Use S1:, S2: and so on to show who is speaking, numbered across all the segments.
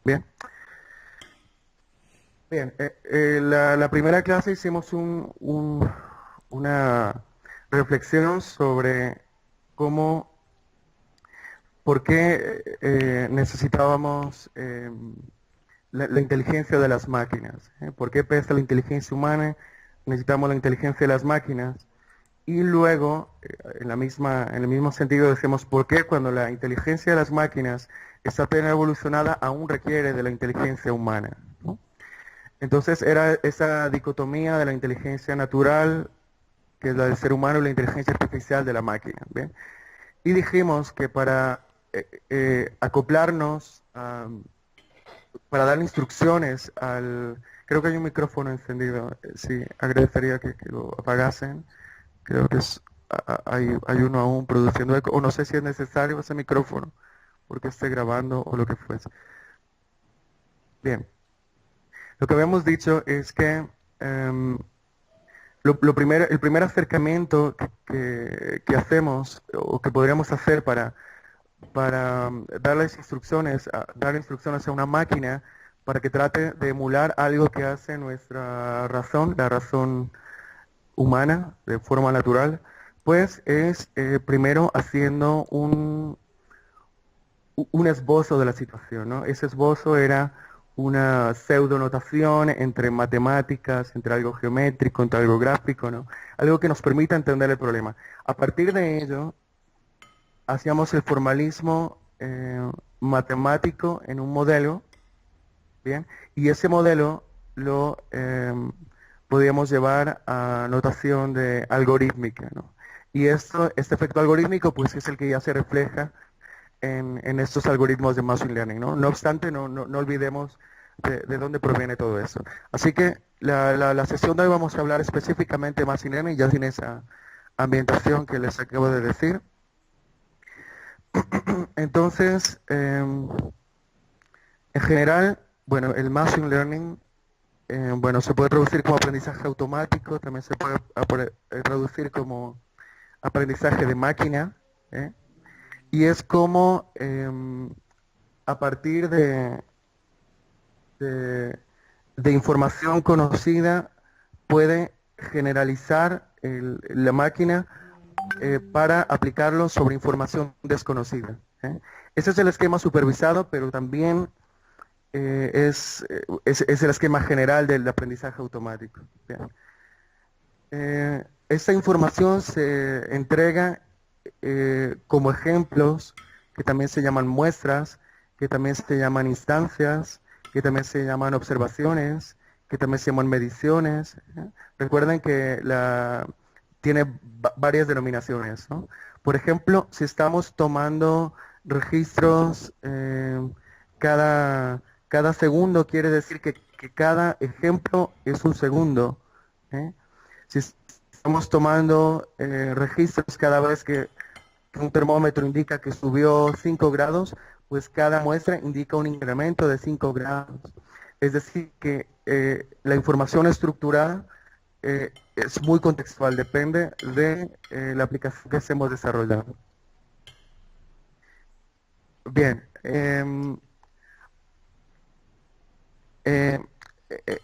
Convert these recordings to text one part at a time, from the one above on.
S1: Bien, bien. La primera clase hicimos una reflexión sobre cómo, por qué necesitábamos la inteligencia de las máquinas. ¿Por qué pese a la inteligencia humana necesitamos la inteligencia de las máquinas? Y luego, en el mismo sentido, decimos por qué cuando la inteligencia de las máquinas está tan evolucionada aún requiere de la inteligencia humana, ¿no? Entonces era esa dicotomía de la inteligencia natural, que es la del ser humano, y la inteligencia artificial de la máquina, ¿bien? Y dijimos que para acoplarnos, para dar instrucciones al... Creo que hay un micrófono encendido, sí, agradecería que lo apagasen. Creo que hay uno aún produciendo eco, o no sé si es necesario ese micrófono, porque esté grabando o lo que fuese. Bien, lo que habíamos dicho es que el primer acercamiento que hacemos o que podríamos hacer para darles instrucciones, dar instrucciones a una máquina para que trate de emular algo que hace nuestra razón, la razón humana, de forma natural, pues es primero haciendo un esbozo de la situación, ¿no? Ese esbozo era una pseudonotación entre matemáticas, entre algo geométrico, entre algo gráfico, ¿no? Algo que nos permita entender el problema. A partir de ello, hacíamos el formalismo matemático en un modelo, ¿bien? Y ese modelo lo podíamos llevar a notación de algorítmica, ¿no? Y este efecto algorítmico, pues es el que ya se refleja en estos algoritmos de Machine Learning, ¿no? No obstante, no olvidemos de dónde proviene todo eso. Así que la sesión de hoy vamos a hablar específicamente de Machine Learning, ya sin esa ambientación que les acabo de decir. Entonces, en general, bueno, el Machine Learning, bueno, se puede traducir como aprendizaje automático, también se puede traducir como aprendizaje de máquina, ¿eh? Y es como a partir de, de información conocida puede generalizar la máquina para aplicarlo sobre información desconocida, ¿eh? Ese es el esquema supervisado, pero también es el esquema general del aprendizaje automático. Bien. Esta información se entrega como ejemplos, que también se llaman muestras, que también se llaman instancias, que también se llaman observaciones, que también se llaman mediciones, ¿eh? Recuerden que tiene varias denominaciones, ¿no? Por ejemplo, si estamos tomando registros cada segundo, quiere decir que cada ejemplo es un segundo, ¿eh? Si estamos tomando registros cada vez que un termómetro indica que subió 5 grados, pues cada muestra indica un incremento de 5 grados. Es decir, que la información estructurada es muy contextual, depende de la aplicación que estemos desarrollando. Bien, eh,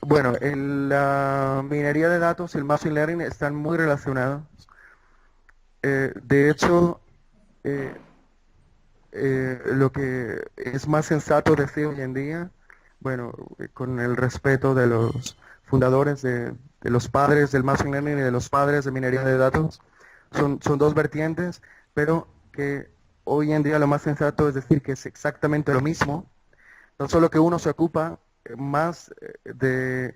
S1: bueno, en la minería de datos y el machine learning están muy relacionados. De hecho, eh, lo que es más sensato decir hoy en día, bueno, con el respeto de los fundadores, de los padres del Machine Learning y de los padres de minería de datos, son dos vertientes, pero que hoy en día lo más sensato es decir que es exactamente lo mismo, no solo que uno se ocupa más del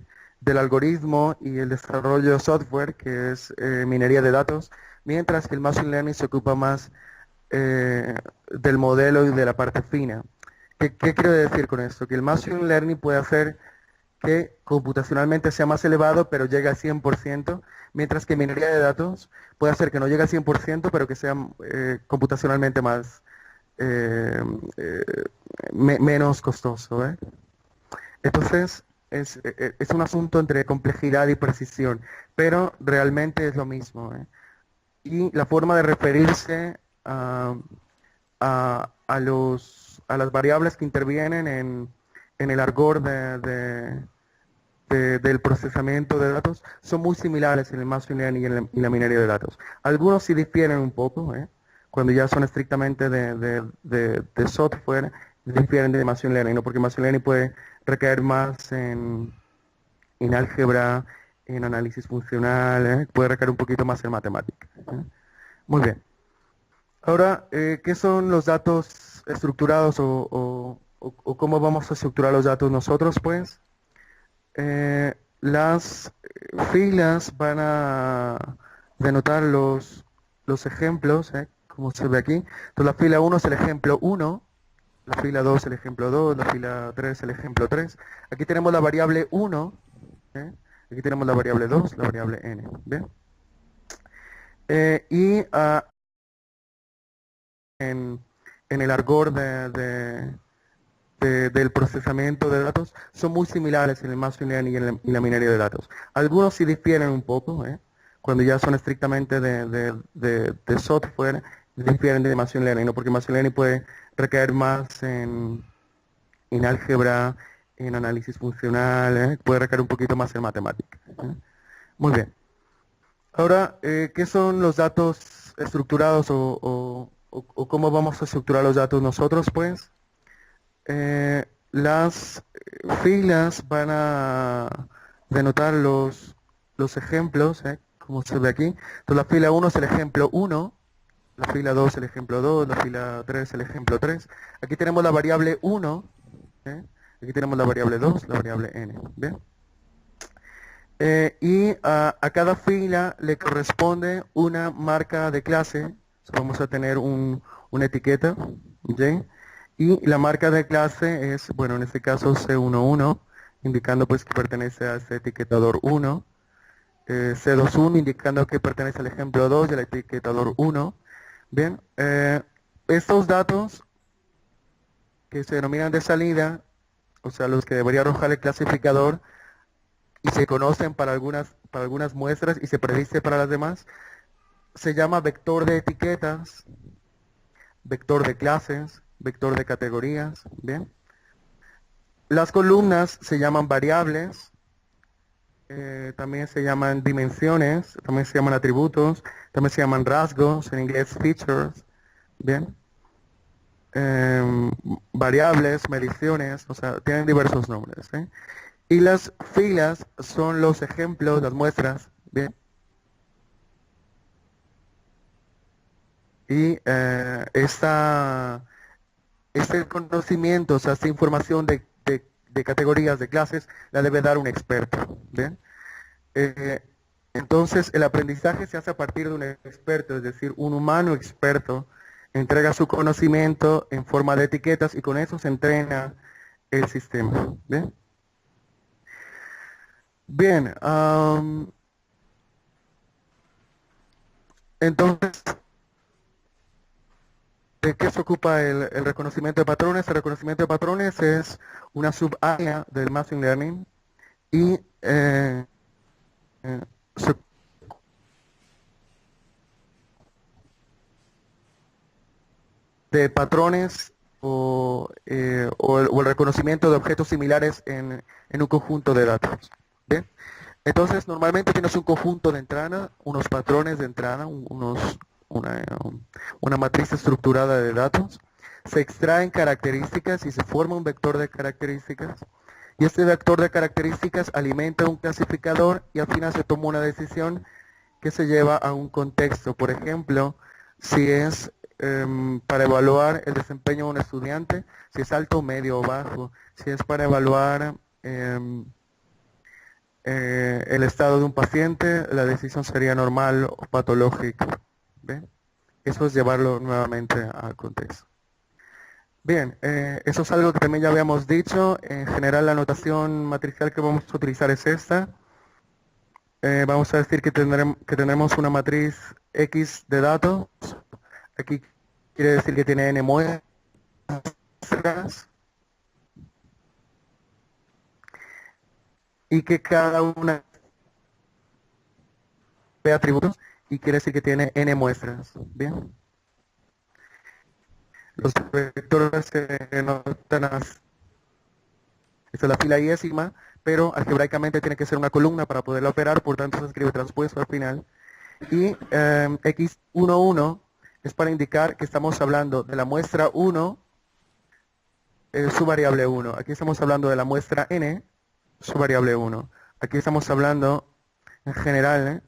S1: algoritmo y el desarrollo de software, que es minería de datos, mientras que el Machine Learning se ocupa más del modelo y de la parte fina. ¿Qué quiero decir con esto? Que el Machine Learning puede hacer que computacionalmente sea más elevado, pero llegue al 100%, mientras que minería de datos puede hacer que no llegue al 100%, pero que sea computacionalmente más eh, eh, menos costoso, ¿eh? Entonces, es un asunto entre complejidad y precisión, pero realmente es lo mismo, ¿eh? Y la forma de referirse a las variables que intervienen en el argot del procesamiento de datos son muy similares en el machine learning y la minería de datos. Algunos sí difieren un poco, cuando ya son estrictamente de software, difieren de machine learning, ¿no? Porque machine learning puede recaer más en álgebra, en análisis funcional, puede recaer un poquito más en matemática. Muy bien. Ahora, ¿qué son los datos estructurados o cómo vamos a estructurar los datos nosotros, pues? Las filas van a denotar los ejemplos, como se ve aquí. Entonces la fila 1 es el ejemplo 1, la fila 2 el ejemplo 2, la fila 3 el ejemplo 3. Aquí tenemos la variable 1, ¿eh? Aquí tenemos la variable 2, la variable n. ¿Bien? Y en el argot del procesamiento de datos son muy similares en el machine learning y la minería de datos. Algunos sí difieren un poco, cuando ya son estrictamente de software, difieren de machine learning, ¿no? Porque machine learning puede recaer más en álgebra, en análisis funcional, puede recaer un poquito más en matemática. Muy bien. Ahora, ¿qué son los datos estructurados o cómo vamos a estructurar los datos nosotros, pues? Las filas van a denotar los ejemplos, como se ve aquí. Entonces la fila 1 es el ejemplo 1, la fila 2 el ejemplo 2, la fila 3 el ejemplo 3. Aquí tenemos la variable 1, aquí tenemos la variable 2, la variable n. ¿Bien? Y a cada fila le corresponde una marca de clase. Vamos a tener una etiqueta, ¿ok? Y la marca de clase es, bueno, en este caso C11, indicando pues que pertenece a ese etiquetador 1. C21 indicando que pertenece al ejemplo 2 y al etiquetador 1. Bien, estos datos que se denominan de salida, o sea, los que debería arrojar el clasificador, y se conocen para algunas muestras y se predice para las demás, se llama vector de etiquetas, vector de clases, vector de categorías, ¿bien? Las columnas se llaman variables, también se llaman dimensiones, también se llaman atributos, también se llaman rasgos, en inglés features, ¿bien? Variables, mediciones, o sea, tienen diversos nombres, ¿eh? Y las filas son los ejemplos, las muestras, ¿bien? Y este conocimiento, o sea, esta información de categorías, de clases, la debe dar un experto, ¿bien? Eh, entonces, el aprendizaje se hace a partir de un experto, es decir, un humano experto entrega su conocimiento en forma de etiquetas y con eso se entrena el sistema, ¿bien? Bien, entonces, ¿de qué se ocupa el reconocimiento de patrones? El reconocimiento de patrones es una subárea del Machine Learning y se de patrones o el reconocimiento de objetos similares en un conjunto de datos. ¿Bien? Entonces, normalmente tienes un conjunto de entrada, unos patrones de entrada, una matriz estructurada de datos. Se extraen características y se forma un vector de características. Y este vector de características alimenta un clasificador y al final se toma una decisión que se lleva a un contexto. Por ejemplo, si es para evaluar el desempeño de un estudiante, si es alto, medio o bajo, si es para evaluar el estado de un paciente, la decisión sería normal o patológica. ¿Ve? Eso es llevarlo nuevamente al contexto. Bien, eso es algo que también ya habíamos dicho. En general la notación matricial que vamos a utilizar es esta. Vamos a decir que tenemos una matriz X de datos. Aquí quiere decir que tiene n muestras y que cada una de atributos y quiere decir que tiene n muestras. Bien. Los vectores se denotan así. Esta es la fila iésima, pero algebraicamente tiene que ser una columna para poderla operar, por tanto se escribe transpuesto al final. Y x11 es para indicar que estamos hablando de la muestra 1, su variable 1. Aquí estamos hablando de la muestra n, su variable 1. Aquí estamos hablando en general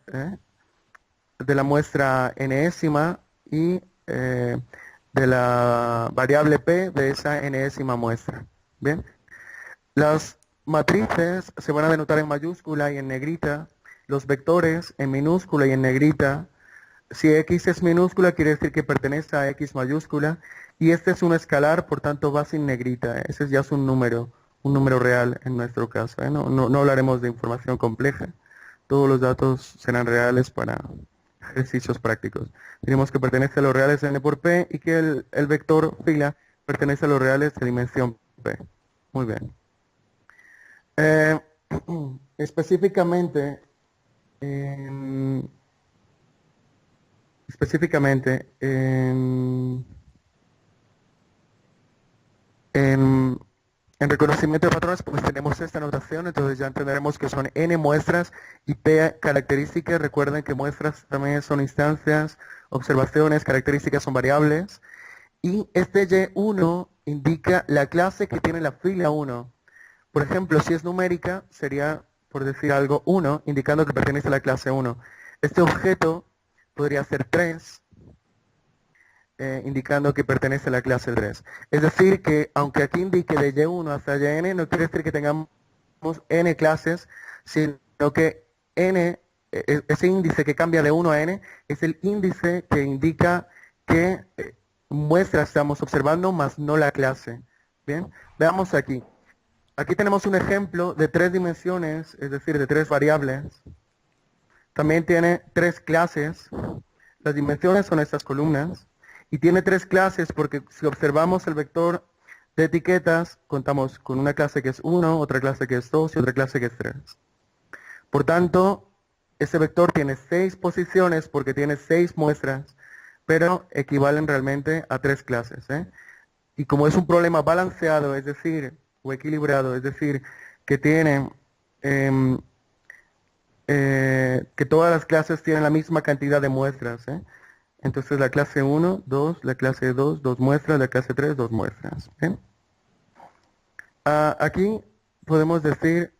S1: de la muestra enésima y de la variable p de esa enésima muestra. Bien, las matrices se van a denotar en mayúscula y en negrita, los vectores en minúscula y en negrita. Si x es minúscula quiere decir que pertenece a x mayúscula, y este es un escalar, por tanto va sin negrita. Ese ya es un número real en nuestro caso. No hablaremos de información compleja. Todos los datos serán reales para ejercicios prácticos. Diremos que pertenece a los reales de n por p y que el vector fila pertenece a los reales de dimensión p. Muy bien. Específicamente, en reconocimiento de patrones, pues tenemos esta notación, entonces ya entenderemos que son n muestras y p características. Recuerden que muestras también son instancias, observaciones, características son variables. Y este y1 indica la clase que tiene la fila 1. Por ejemplo, si es numérica, sería, por decir algo, 1, indicando que pertenece a la clase 1. Este objeto podría ser 3, indicando que pertenece a la clase 3. Es decir, que aunque aquí indique de y1 hasta yn, no quiere decir que tengamos n clases, sino que n, ese índice que cambia de 1 a n, es el índice que indica que muestra estamos observando, más no la clase. Bien, veamos aquí. Aquí tenemos un ejemplo de 3 dimensiones, es decir, de 3 variables. También tiene 3 clases. Las dimensiones son estas columnas. Y tiene 3 clases porque si observamos el vector de etiquetas, contamos con una clase que es 1, otra clase que es 2 y otra clase que es 3. Por tanto, ese vector tiene 6 posiciones porque tiene 6 muestras, pero equivalen realmente a 3 clases. Y como es un problema balanceado, es decir, o equilibrado, es decir, que tiene que todas las clases tienen la misma cantidad de muestras. Entonces la clase 1, 2, la clase 2, 2 muestras, la clase 3, 2 muestras. Aquí podemos decir,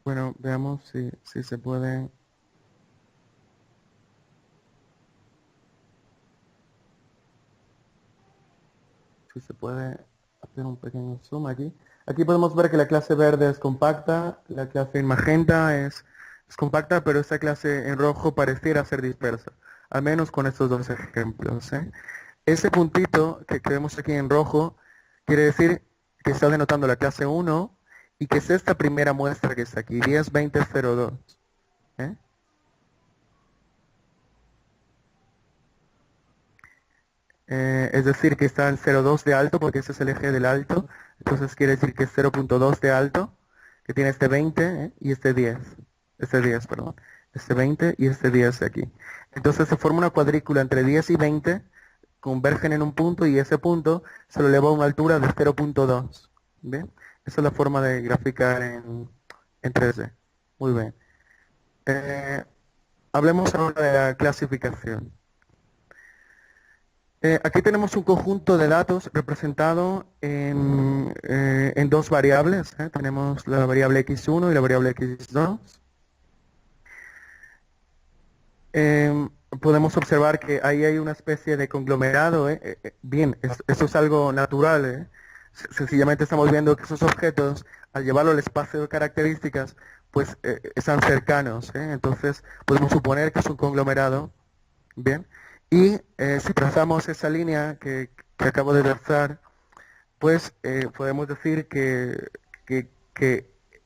S1: bueno, veamos si se puede. Si se puede hacer un pequeño zoom aquí. Aquí podemos ver que la clase verde es compacta, la clase en magenta es compacta, pero esta clase en rojo pareciera ser dispersa, al menos con estos dos ejemplos. Ese puntito que vemos aquí en rojo quiere decir que está denotando la clase 1 y que es esta primera muestra que está aquí, 10, 20, 02. Es decir, que está en 0,2 de alto, porque ese es el eje del alto. Entonces quiere decir que es 0,2 de alto, que tiene este 20 y este 10. Este 10, perdón. Este 20 y este 10 aquí. Entonces se forma una cuadrícula entre 10 y 20, convergen en un punto y ese punto se lo eleva a una altura de 0,2. ¿Bien? Esa es la forma de graficar en 3D. Muy bien. Hablemos ahora de la clasificación. Aquí tenemos un conjunto de datos representado en 2 variables. Tenemos la variable x1 y la variable x2. Podemos observar que ahí hay una especie de conglomerado. Bien, esto es algo natural. Sencillamente estamos viendo que esos objetos, al llevarlo al espacio de características, pues están cercanos. Entonces podemos suponer que es un conglomerado. Bien. Y si trazamos esa línea que acabo de trazar, pues podemos decir que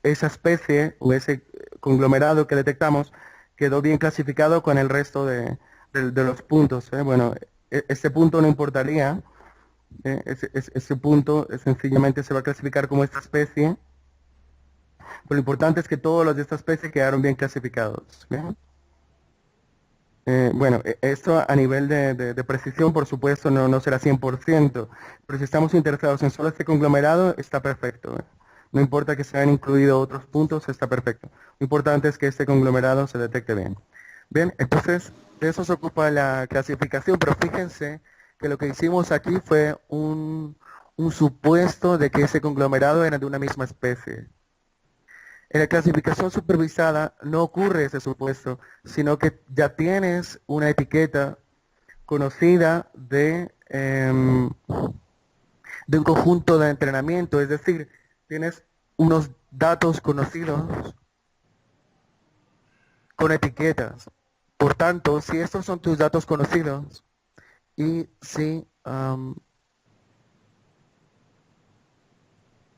S1: esa especie o ese conglomerado que detectamos quedó bien clasificado con el resto de los puntos. Bueno, este punto no importaría. Ese punto sencillamente se va a clasificar como esta especie. Pero lo importante es que todos los de esta especie quedaron bien clasificados. ¿Bien? Bueno, esto a nivel de precisión, por supuesto, no será 100%, pero si estamos interesados en solo este conglomerado, está perfecto. No importa que se hayan incluido otros puntos, está perfecto. Lo importante es que este conglomerado se detecte bien. Bien, entonces de eso se ocupa la clasificación, pero fíjense que lo que hicimos aquí fue un supuesto de que ese conglomerado era de una misma especie. En la clasificación supervisada no ocurre ese supuesto, sino que ya tienes una etiqueta conocida de un conjunto de entrenamiento, es decir, tienes unos datos conocidos con etiquetas. Por tanto, si estos son tus datos conocidos y si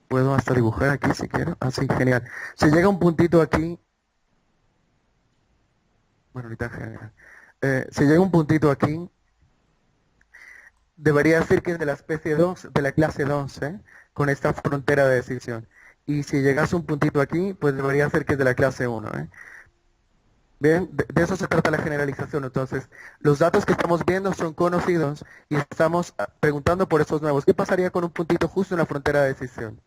S1: puedo hasta dibujar aquí si quiero, así genial. Si llega un puntito aquí, bueno, ahorita genial. Si llega un puntito aquí, debería decir que es de la especie 2, de la clase 2, con esta frontera de decisión. Y si llegas un puntito aquí, pues debería ser que es de la clase 1. Bien, de eso se trata la generalización. Entonces, los datos que estamos viendo son conocidos y estamos preguntando por esos nuevos. ¿Qué pasaría con un puntito justo en la frontera de decisión?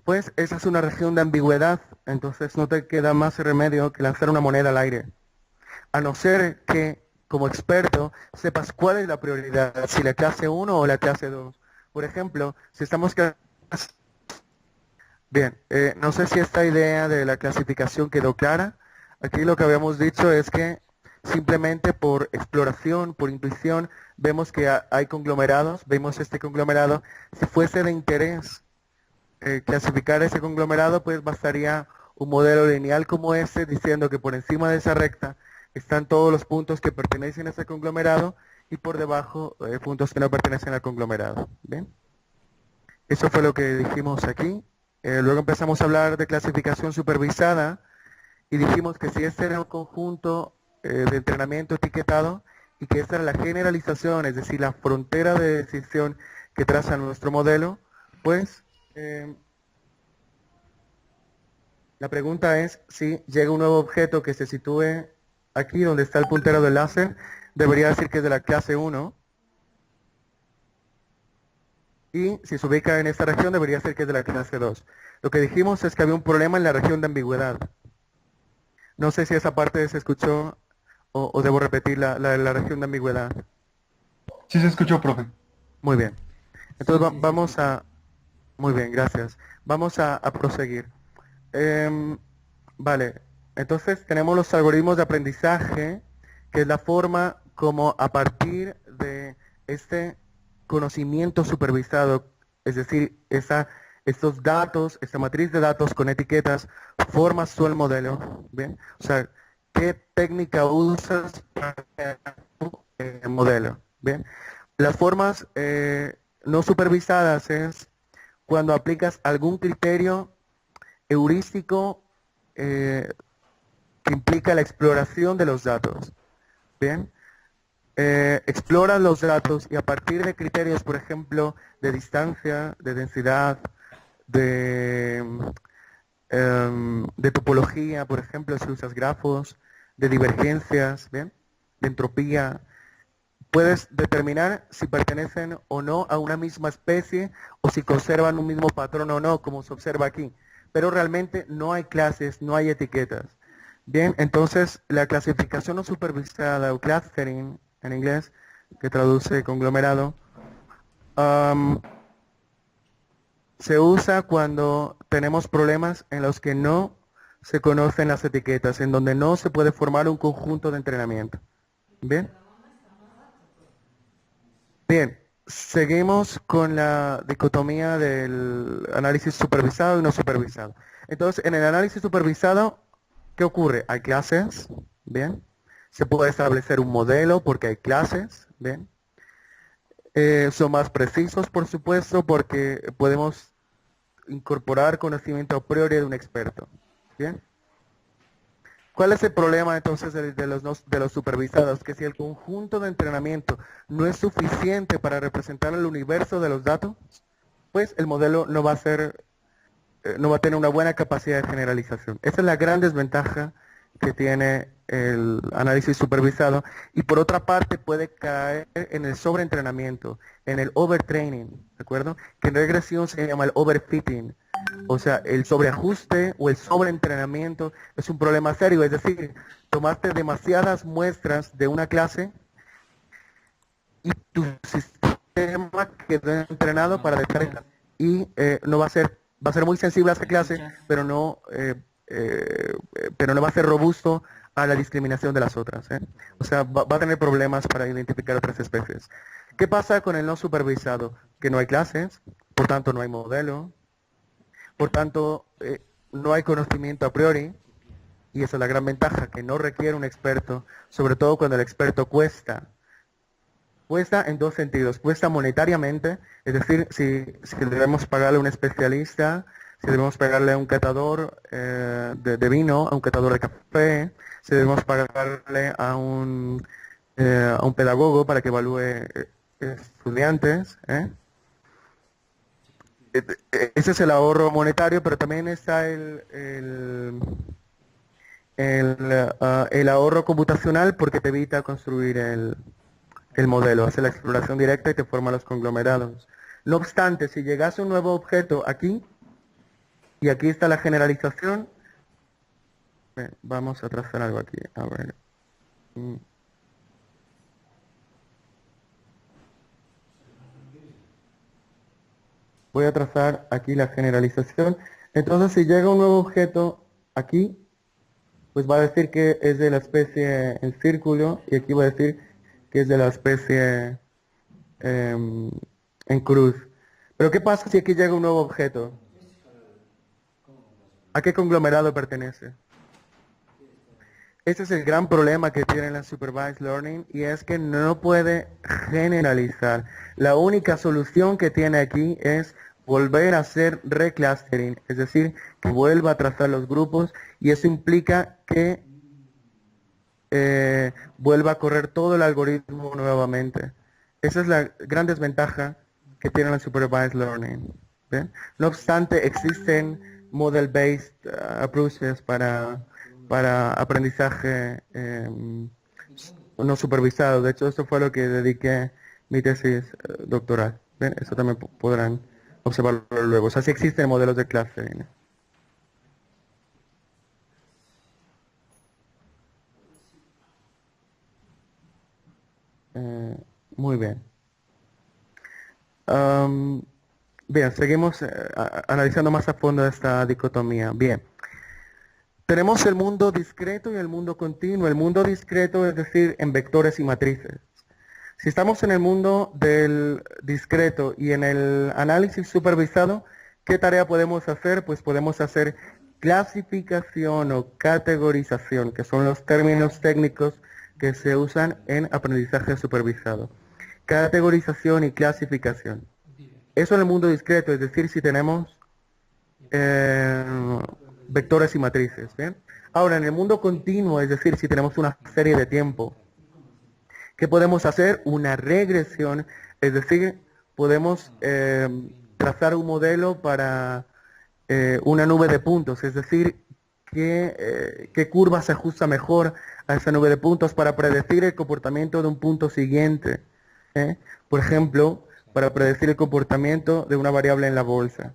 S1: Pues esa es una región de ambigüedad, entonces no te queda más remedio que lanzar una moneda al aire. A no ser que, como experto, sepas cuál es la prioridad, si la clase 1 o la clase 2. Por ejemplo, si estamos... Bien, no sé si esta idea de la clasificación quedó clara. Aquí lo que habíamos dicho es que simplemente por exploración, por intuición, vemos que hay conglomerados, vemos este conglomerado. Si fuese de interés clasificar ese conglomerado, pues bastaría un modelo lineal como este, diciendo que por encima de esa recta están todos los puntos que pertenecen a ese conglomerado y por debajo puntos que no pertenecen al conglomerado. ¿Bien? Eso fue lo que dijimos aquí. Luego empezamos a hablar de clasificación supervisada y dijimos que si este era un conjunto de entrenamiento etiquetado y que esta era la generalización, es decir, la frontera de decisión que traza nuestro modelo, pues la pregunta es si llega un nuevo objeto que se sitúe aquí donde está el puntero del láser, debería decir que es de la clase 1. Y si se ubica en esta región, debería ser que es de la clase 2. Lo que dijimos es que había un problema en la región de ambigüedad. No sé si esa parte se escuchó o debo repetir la región de ambigüedad.
S2: Sí se escuchó, profe.
S1: Muy bien.
S2: Sí,
S1: Entonces
S2: sí, se
S1: vamos
S2: escuchó.
S1: a... Muy bien, gracias. Vamos a proseguir. Vale, entonces tenemos los algoritmos de aprendizaje, que es la forma como a partir de este conocimiento supervisado, es decir, estos datos, esta matriz de datos con etiquetas, formas tú el modelo, ¿bien? O sea, ¿qué técnica usas para crear tu modelo? ¿Bien? Las formas no supervisadas es cuando aplicas algún criterio heurístico que implica la exploración de los datos. Bien, exploras los datos y a partir de criterios, por ejemplo, de distancia, de densidad, de, de topología, por ejemplo, si usas grafos, de divergencias, ¿bien? De entropía, puedes determinar si pertenecen o no a una misma especie o si conservan un mismo patrón o no, como se observa aquí. Pero realmente no hay clases, no hay etiquetas. Bien, entonces la clasificación no supervisada o clustering en inglés, que traduce conglomerado, se usa cuando tenemos problemas en los que no se conocen las etiquetas, en donde no se puede formar un conjunto de entrenamiento. Bien. Bien, seguimos con la dicotomía del análisis supervisado y no supervisado. Entonces, en el análisis supervisado, ¿qué ocurre? Hay clases, ¿bien? Se puede establecer un modelo porque hay clases, ¿bien? Son más precisos, por supuesto, porque podemos incorporar conocimiento a priori de un experto, ¿bien? ¿Cuál es el problema entonces de los supervisados? Que si el conjunto de entrenamiento no es suficiente para representar el universo de los datos, pues el modelo no va a ser, no va a tener una buena capacidad de generalización. Esa es la gran desventaja que tiene el análisis supervisado y por otra parte puede caer en el sobreentrenamiento, en el overtraining, ¿de acuerdo? Que en regresión se llama el overfitting. O sea, el sobreajuste o el sobreentrenamiento es un problema serio. Es decir, tomaste demasiadas muestras de una clase y tu sistema quedó entrenado para detectar y no va a ser muy sensible a esa clase, pero no va a ser robusto a la discriminación de las otras. O sea, va a tener problemas para identificar otras especies. ¿Qué pasa con el no supervisado? Que no hay clases, por tanto no hay modelo, por tanto no hay conocimiento a priori, y esa es la gran ventaja, que no requiere un experto, sobre todo cuando el experto cuesta. Cuesta en dos sentidos, cuesta monetariamente, es decir, si debemos pagarle a un especialista, si debemos pagarle a un catador de vino, a un catador de café, si debemos pagarle a un pedagogo para que evalúe estudiantes. Ese es el ahorro monetario, pero también está el ahorro computacional porque te evita construir el modelo, hace la exploración directa y te forma los conglomerados. No obstante, si llegase un nuevo objeto aquí, y aquí está la generalización, vamos a trazar algo aquí, a ver. Voy a trazar aquí la generalización. Entonces, si llega un nuevo objeto aquí, pues va a decir que es de la especie en círculo, y aquí va a decir que es de la especie en cruz. Pero ¿qué pasa si aquí llega un nuevo objeto? ¿A qué conglomerado pertenece? Ese es el gran problema que tiene la Supervised Learning, y es que no puede generalizar. La única solución que tiene aquí es volver a hacer reclustering, es decir, que vuelva a trazar los grupos, y eso implica que vuelva a correr todo el algoritmo nuevamente. Esa es la gran desventaja que tiene la Supervised Learning. ¿Ven? No obstante, existen model-based approaches para aprendizaje no supervisado. De hecho, esto fue lo que dediqué mi tesis doctoral. ¿Ven? Eso también podrán observarlo luego. O sea, sí existen modelos de clustering. Muy bien. Bien, seguimos analizando más a fondo esta dicotomía. Bien. Tenemos el mundo discreto y el mundo continuo. El mundo discreto es decir, en vectores y matrices. Si estamos en el mundo del discreto y en el análisis supervisado, ¿qué tarea podemos hacer? Pues podemos hacer clasificación o categorización, que son los términos técnicos que se usan en aprendizaje supervisado. Categorización y clasificación. Eso en el mundo discreto, es decir, si tenemos vectores y matrices. ¿Bien? Ahora, en el mundo continuo, es decir, si tenemos una serie de tiempo, ¿qué podemos hacer? Una regresión, es decir, podemos trazar un modelo para una nube de puntos, es decir, qué curva se ajusta mejor a esa nube de puntos para predecir el comportamiento de un punto siguiente. Por ejemplo, para predecir el comportamiento de una variable en la bolsa.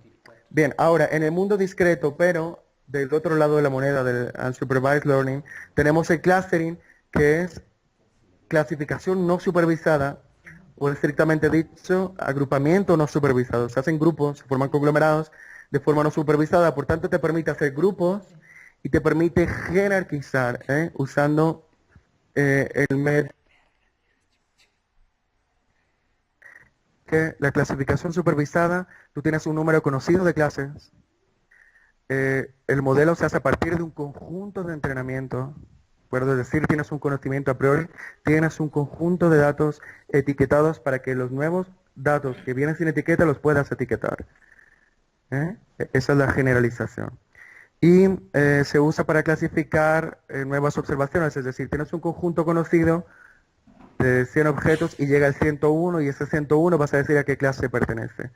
S1: Bien, ahora, en el mundo discreto, pero del otro lado de la moneda del unsupervised learning, tenemos el clustering, que es clasificación no supervisada, o estrictamente dicho, agrupamiento no supervisado. Se hacen grupos, se forman conglomerados de forma no supervisada, por tanto te permite hacer grupos y te permite jerarquizar usando el método que la clasificación supervisada, tú tienes un número conocido de clases, el modelo se hace a partir de un conjunto de entrenamiento, puedo decir, tienes un conocimiento a priori, tienes un conjunto de datos etiquetados para que los nuevos datos que vienen sin etiqueta los puedas etiquetar. Esa es la generalización. Y se usa para clasificar nuevas observaciones, es decir, tienes un conjunto conocido de 100 objetos y llega el 101 y ese 101 vas a decir a qué clase pertenece.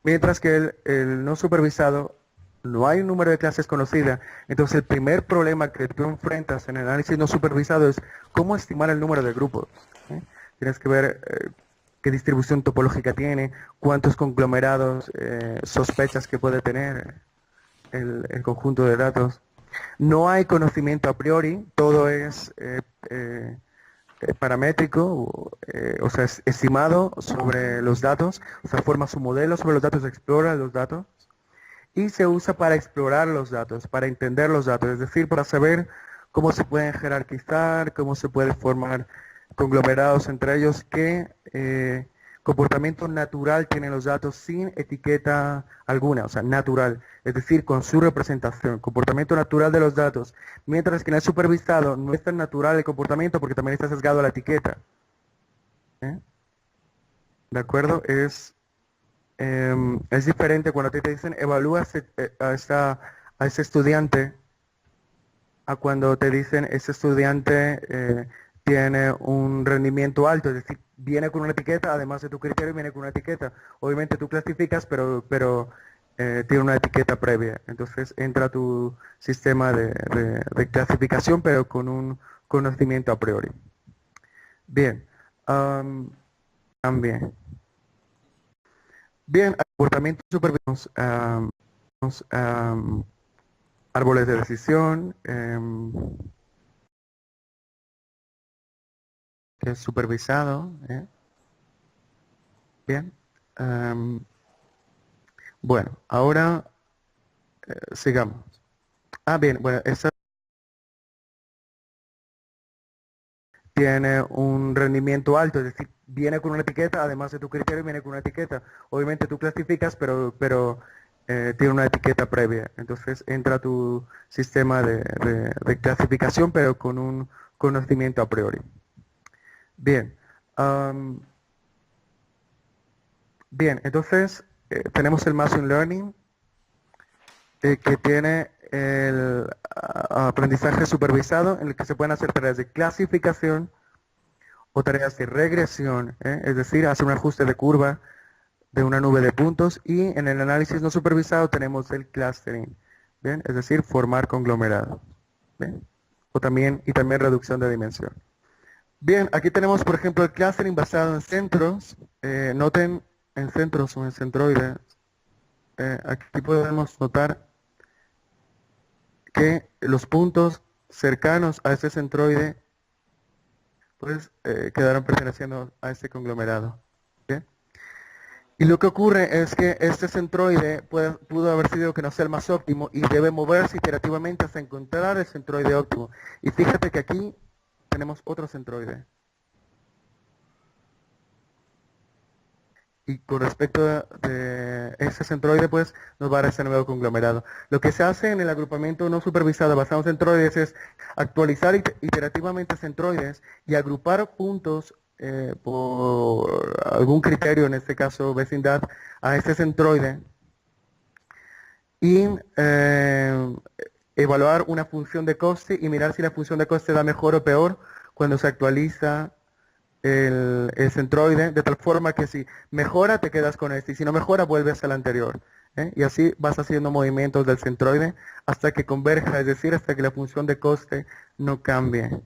S1: Mientras que el no supervisado, no hay un número de clases conocida, entonces el primer problema que tú enfrentas en el análisis no supervisado es cómo estimar el número de grupos. Tienes que ver qué distribución topológica tiene, cuántos conglomerados sospechas que puede tener. el conjunto de datos. No hay conocimiento a priori, todo es paramétrico, o sea, es estimado sobre los datos, o sea, forma su modelo sobre los datos, explora los datos y se usa para explorar los datos, para entender los datos, es decir, para saber cómo se pueden jerarquizar, cómo se puede formar conglomerados entre ellos, qué comportamiento natural tienen los datos sin etiqueta alguna, o sea, natural, es decir, con su representación, comportamiento natural de los datos, mientras que en el supervisado no es tan natural el comportamiento porque también está sesgado a la etiqueta. ¿Eh? ¿De acuerdo? Es diferente cuando te dicen evalúa a ese estudiante, a cuando te dicen ese estudiante tiene un rendimiento alto, es decir, viene con una etiqueta, además de tu criterio viene con una etiqueta. Obviamente tú clasificas, pero tiene una etiqueta previa. Entonces entra tu sistema de clasificación, pero con un conocimiento a priori. Bien, también. Bien, comportamiento supervisado, árboles de decisión, que es supervisado. Bien. Bueno, ahora sigamos. Bien, bueno, esta tiene un rendimiento alto, es decir, viene con una etiqueta, además de tu criterio viene con una etiqueta. Obviamente tú clasificas, pero tiene una etiqueta previa. Entonces entra tu sistema de clasificación, pero con un conocimiento a priori. Bien. Bien, entonces tenemos el Machine Learning que tiene el aprendizaje supervisado en el que se pueden hacer tareas de clasificación o tareas de regresión, es decir, hacer un ajuste de curva de una nube de puntos, y en el análisis no supervisado tenemos el clustering, ¿bien? Es decir, formar conglomerados, ¿bien? También reducción de dimensión. Bien, aquí tenemos por ejemplo el clustering basado en centros. Noten en centros o en centroides, aquí podemos notar que los puntos cercanos a este centroide pues quedaron perteneciendo a este conglomerado. ¿Bien? Y lo que ocurre es que este centroide pudo haber sido que no sea el más óptimo y debe moverse iterativamente hasta encontrar el centroide óptimo. Y fíjate que aquí tenemos otro centroide. Y con respecto de ese centroide, pues nos va a dar ese nuevo conglomerado. Lo que se hace en el agrupamiento no supervisado basado en centroides es actualizar iterativamente centroides y agrupar puntos por algún criterio, en este caso vecindad, a este centroide y evaluar una función de coste y mirar si la función de coste da mejor o peor cuando se actualiza el centroide, de tal forma que si mejora te quedas con este y si no mejora vuelves al anterior. Y así vas haciendo movimientos del centroide hasta que converja, es decir, hasta que la función de coste no cambie.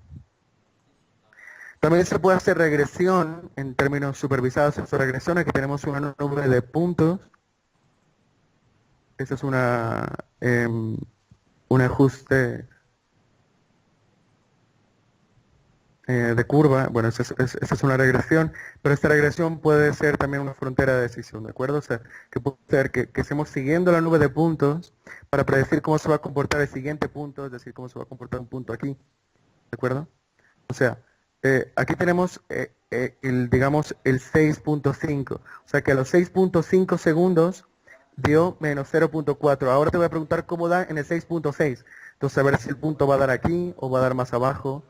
S1: También se puede hacer regresión en términos supervisados. Esta regresión, aquí tenemos una nube de puntos. Este es un ajuste de curva. Bueno, esta es una regresión, pero esta regresión puede ser también una frontera de decisión, ¿de acuerdo? O sea, que puede ser que estemos siguiendo la nube de puntos para predecir cómo se va a comportar el siguiente punto, es decir, cómo se va a comportar un punto aquí, ¿de acuerdo? O sea, aquí tenemos digamos, el 6.5, o sea que a los 6.5 segundos dio menos 0.4. Ahora te voy a preguntar cómo da en el 6.6. Entonces a ver si el punto va a dar aquí o va a dar más abajo.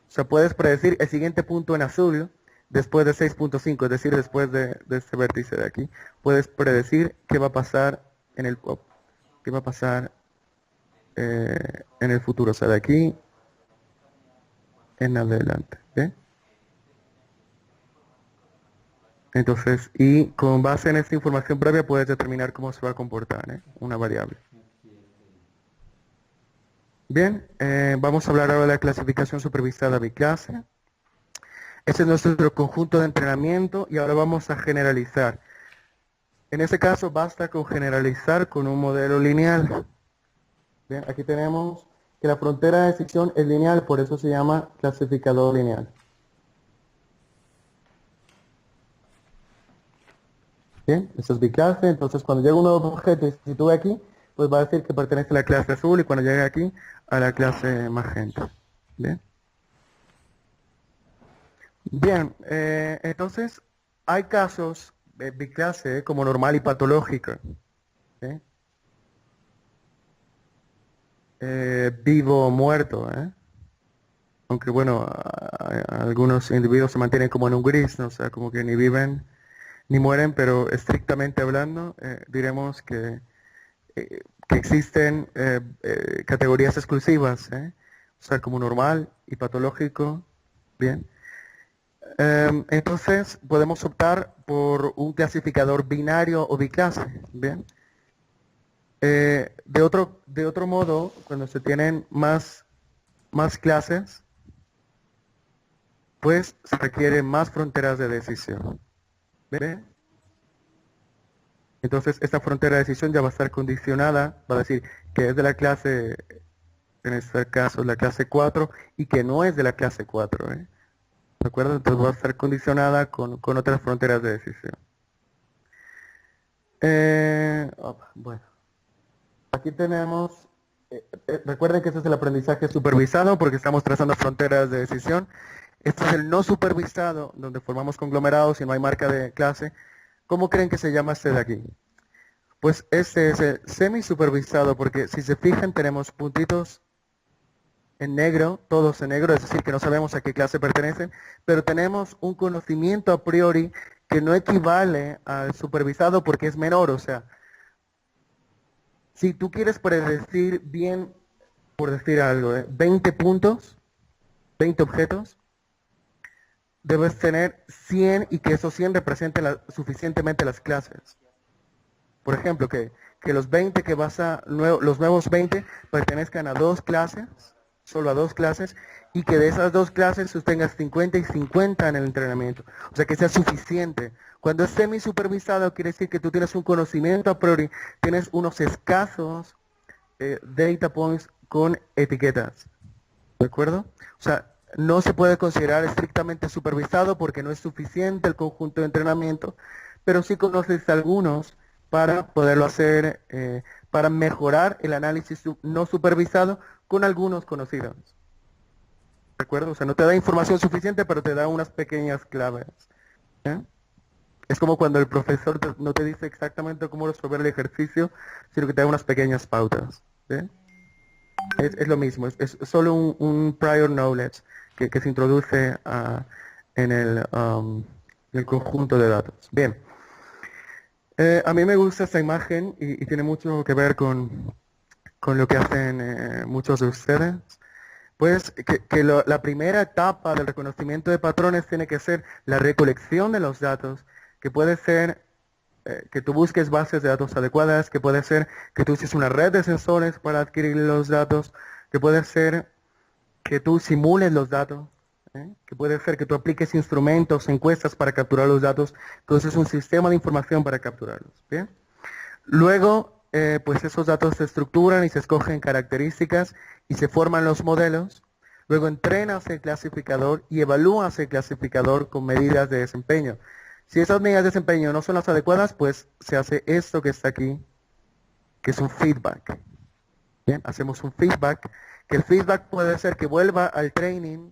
S1: O sea, puedes predecir el siguiente punto en azul después de 6.5, es decir, después de este vértice de aquí. Puedes predecir qué va a pasar en el pop, qué va a pasar en el futuro, o sea, de aquí en adelante. ¿Ve? Entonces, y con base en esta información previa puedes determinar cómo se va a comportar una variable. Bien, vamos a hablar ahora de la clasificación supervisada biclase. Este es nuestro conjunto de entrenamiento y ahora vamos a generalizar. En este caso basta con generalizar con un modelo lineal. Bien, aquí tenemos que la frontera de decisión es lineal, por eso se llama clasificador lineal. Bien, esto es biclase, entonces cuando llega un nuevo objeto y se sitúa aquí, pues va a decir que pertenece a la clase azul y cuando llegue aquí a la clase magenta. Bien, bien, entonces hay casos de biclase como normal y patológica. ¿Sí? Vivo o muerto, ¿eh? Aunque bueno, algunos individuos se mantienen como en un gris, ¿no? O sea, como que ni viven ni mueren, pero estrictamente hablando, diremos que existen categorías exclusivas, ¿eh? O sea, como normal y patológico, bien. Entonces, podemos optar por un clasificador binario o biclase, bien. De otro modo, cuando se tienen más clases, pues se requieren más fronteras de decisión. ¿Ve? Entonces, esta frontera de decisión ya va a estar condicionada, va a decir que es de la clase, en este caso, la clase 4, y que no es de la clase 4, ¿eh? ¿De acuerdo? Entonces va a estar condicionada con otras fronteras de decisión. Bueno, aquí tenemos, recuerden que este es el aprendizaje supervisado porque estamos trazando fronteras de decisión. Este es el no supervisado, donde formamos conglomerados y no hay marca de clase. ¿Cómo creen que se llama este de aquí? Pues este es el semi-supervisado, porque si se fijan tenemos puntitos en negro, todos en negro, es decir, que no sabemos a qué clase pertenecen, pero tenemos un conocimiento a priori que no equivale al supervisado porque es menor, o sea, si tú quieres predecir bien, por decir algo, 20 puntos, 20 objetos, debes tener 100 y que esos 100 representen suficientemente las clases. Por ejemplo, que los 20 que los nuevos 20 pertenezcan a dos clases, solo a dos clases, y que de esas dos clases tú tengas 50 y 50 en el entrenamiento. O sea, que sea suficiente. Cuando es semi-supervisado, quiere decir que tú tienes un conocimiento a priori, tienes unos escasos data points con etiquetas. ¿De acuerdo? O sea, no se puede considerar estrictamente supervisado porque no es suficiente el conjunto de entrenamiento, pero sí conoces algunos para poderlo hacer, para mejorar el análisis no supervisado con algunos conocidos. ¿De acuerdo? O sea, no te da información suficiente, pero te da unas pequeñas claves. ¿Eh? Es como cuando el profesor no te dice exactamente cómo resolver el ejercicio, sino que te da unas pequeñas pautas. ¿Sí? Es lo mismo, es solo un prior knowledge que se introduce en el conjunto de datos. Bien, a mí me gusta esta imagen y tiene mucho que ver con lo que hacen muchos de ustedes. Pues la primera etapa del reconocimiento de patrones tiene que ser la recolección de los datos, que puede ser que tú busques bases de datos adecuadas, que puede ser que tú uses una red de sensores para adquirir los datos, que puede ser que tú simules los datos, que puede ser que tú apliques instrumentos, encuestas para capturar los datos, entonces es un sistema de información para capturarlos. ¿Bien? Luego, pues esos datos se estructuran y se escogen características y se forman los modelos. Luego entrenas el clasificador y evalúas el clasificador con medidas de desempeño. Si esas medidas de desempeño no son las adecuadas, pues se hace esto que está aquí, que es un feedback. Bien, hacemos un feedback, que el feedback puede ser que vuelva al training,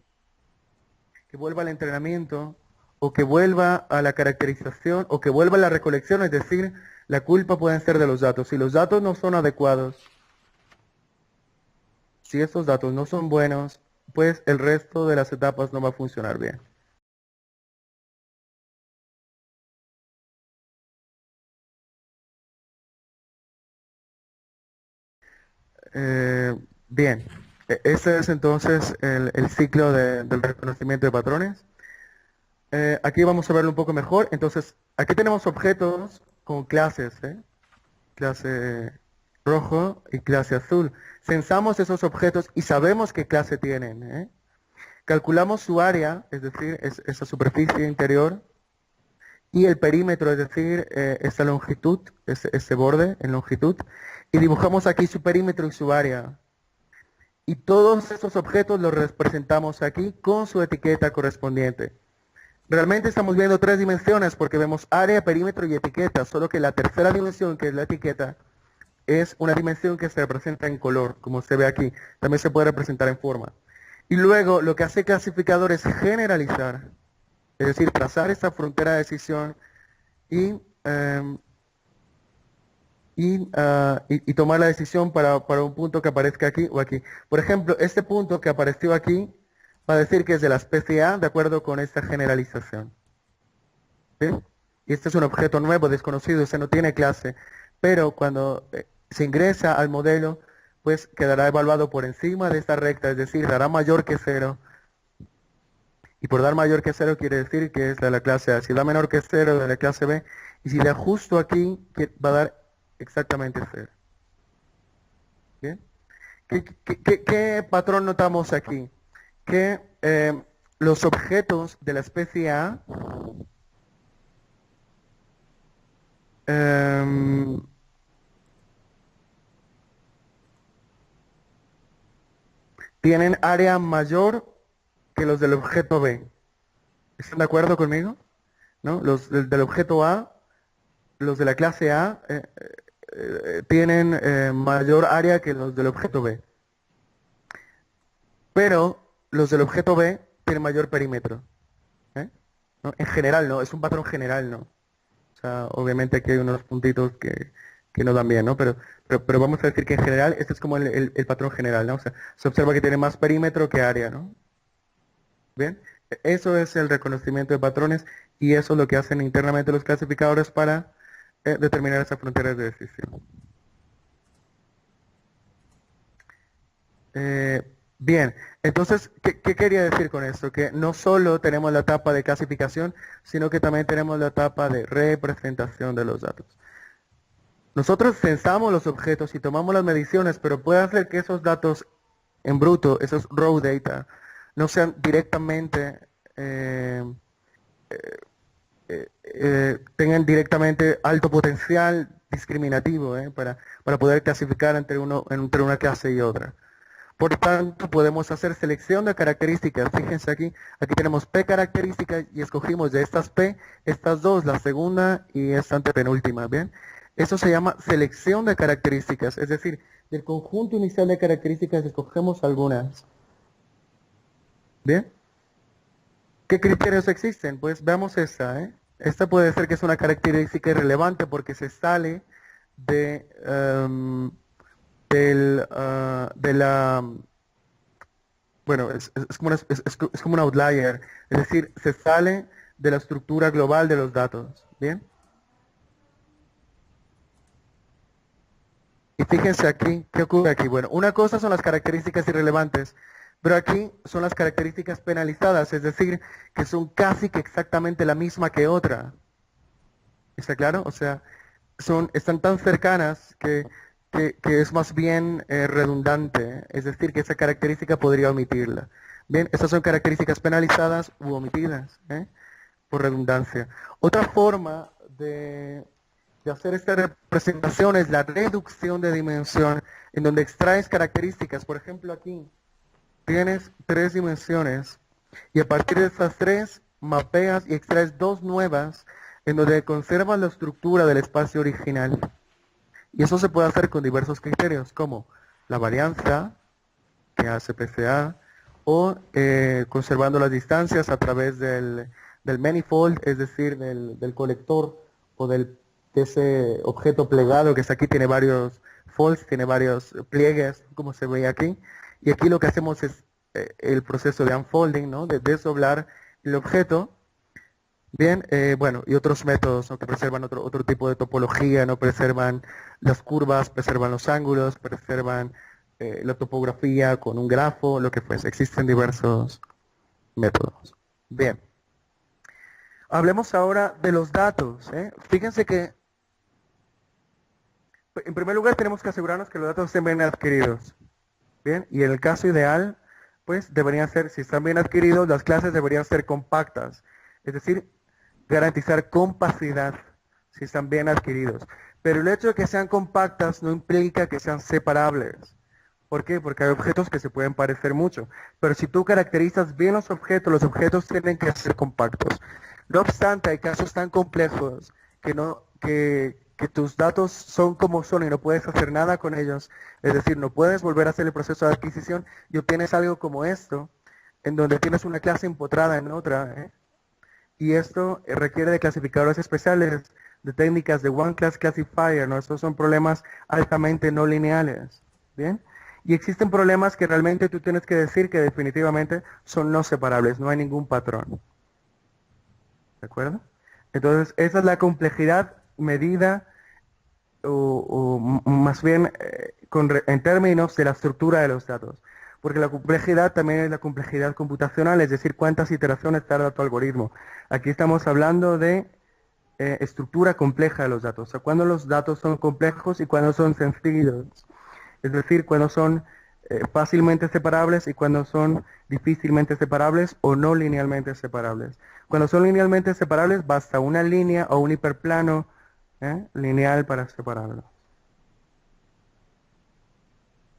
S1: que vuelva al entrenamiento, o que vuelva a la caracterización, o que vuelva a la recolección, es decir, la culpa puede ser de los datos. Si los datos no son adecuados, si estos datos no son buenos, pues el resto de las etapas no va a funcionar bien. Bien, ese es entonces el ciclo del reconocimiento de patrones. Aquí vamos a verlo un poco mejor. Entonces, aquí tenemos objetos con clases, clase rojo y clase azul. Censamos esos objetos y sabemos qué clase tienen. Calculamos su área, es decir, esa superficie interior, y el perímetro, es decir, esta longitud, este borde en longitud, y dibujamos aquí su perímetro y su área. Y todos estos objetos los representamos aquí con su etiqueta correspondiente. Realmente estamos viendo tres dimensiones porque vemos área, perímetro y etiqueta, solo que la tercera dimensión, que es la etiqueta, es una dimensión que se representa en color, como se ve aquí. También se puede representar en forma. Y luego lo que hace el clasificador es generalizar, es decir, trazar esta frontera de decisión y, y tomar la decisión para un punto que aparezca aquí o aquí. Por ejemplo, este punto que apareció aquí va a decir que es de la especie A, de acuerdo con esta generalización. ¿Sí? Y este es un objeto nuevo, desconocido, ese no tiene clase, pero cuando se ingresa al modelo, pues quedará evaluado por encima de esta recta, es decir, dará mayor que 0. Y por dar mayor que 0 quiere decir que es de la clase A. Si da menor que 0, de la clase B. Y si da justo aquí, va a dar exactamente 0. ¿Bien? ¿Qué patrón notamos aquí? Que los objetos de la especie A tienen área mayor que los del objeto B. ¿Están de acuerdo conmigo? ¿No? Los del objeto A, los de la clase A, tienen mayor área que los del objeto B. Pero los del objeto B tienen mayor perímetro. ¿No? En general no, es un patrón general, ¿no? O sea, obviamente aquí hay unos puntitos que no dan bien, ¿no? Pero vamos a decir que en general, este es como el patrón general, ¿no? O sea, se observa que tiene más perímetro que área, ¿no? Bien, eso es el reconocimiento de patrones y eso es lo que hacen internamente los clasificadores para determinar esas fronteras de decisión. Bien, entonces, ¿qué quería decir con esto? Que no solo tenemos la etapa de clasificación, sino que también tenemos la etapa de representación de los datos. Nosotros censamos los objetos y tomamos las mediciones, pero puede hacer que esos datos en bruto, esos raw data, no sean directamente, tengan directamente alto potencial discriminativo para poder clasificar entre una clase y otra. Por tanto, podemos hacer selección de características. Fíjense aquí tenemos P características y escogimos de estas P, estas dos, la segunda y esta antepenúltima, ¿bien? Eso se llama selección de características, es decir, del conjunto inicial de características escogemos algunas. ¿Bien? ¿Qué criterios existen? Pues veamos esta, ¿eh? Esta puede ser que es una característica irrelevante porque se sale de bueno, es como un outlier, es decir, se sale de la estructura global de los datos, ¿bien? Y fíjense aquí, ¿qué ocurre aquí? Bueno, una cosa son las características irrelevantes, pero aquí son las características penalizadas, es decir, que son casi que exactamente la misma que otra. ¿Está claro? O sea, están tan cercanas que es más bien redundante, es decir, que esa característica podría omitirla. Bien, estas son características penalizadas u omitidas, por redundancia. Otra forma de hacer esta representación es la reducción de dimensión, en donde extraes características. Por ejemplo, aquí tienes 3 dimensiones y a partir de estas 3 mapeas y extraes 2 nuevas en donde conservas la estructura del espacio original. Y eso se puede hacer con diversos criterios, como la varianza, que hace PCA, o conservando las distancias a través del manifold, es decir, del colector o de ese objeto plegado que está aquí, tiene varios folds, tiene varios pliegues, como se ve aquí. Y aquí lo que hacemos es el proceso de unfolding, ¿no? De desdoblar el objeto. Bien, bueno, y otros métodos, ¿no? Que preservan otro tipo de topología, ¿no? Preservan las curvas, preservan los ángulos, preservan la topografía con un grafo, lo que fuese. Existen diversos métodos. Bien. Hablemos ahora de los datos. Fíjense que, en primer lugar, tenemos que asegurarnos que los datos estén bien adquiridos. Bien, y en el caso ideal, pues deberían ser, si están bien adquiridos, las clases deberían ser compactas. Es decir, garantizar compacidad si están bien adquiridos. Pero el hecho de que sean compactas no implica que sean separables. ¿Por qué? Porque hay objetos que se pueden parecer mucho. Pero si tú caracterizas bien los objetos tienen que ser compactos. No obstante, hay casos tan complejos que tus datos son como son y no puedes hacer nada con ellos. Es decir, no puedes volver a hacer el proceso de adquisición y obtienes algo como esto, en donde tienes una clase empotrada en otra, ¿eh? Y esto requiere de clasificadores especiales, de técnicas de One Class Classifier, ¿no? Estos son problemas altamente no lineales, ¿bien? Y existen problemas que realmente tú tienes que decir que definitivamente son no separables, no hay ningún patrón. ¿De acuerdo? Entonces, esa es la complejidad medida o más bien en términos de la estructura de los datos. Porque la complejidad también es la complejidad computacional, es decir, cuántas iteraciones tarda tu algoritmo. Aquí estamos hablando de estructura compleja de los datos, o sea, cuando los datos son complejos y cuando son sencillos. Es decir, cuando son fácilmente separables y cuando son difícilmente separables o no linealmente separables. Cuando son linealmente separables basta una línea o un hiperplano lineal para separarlos.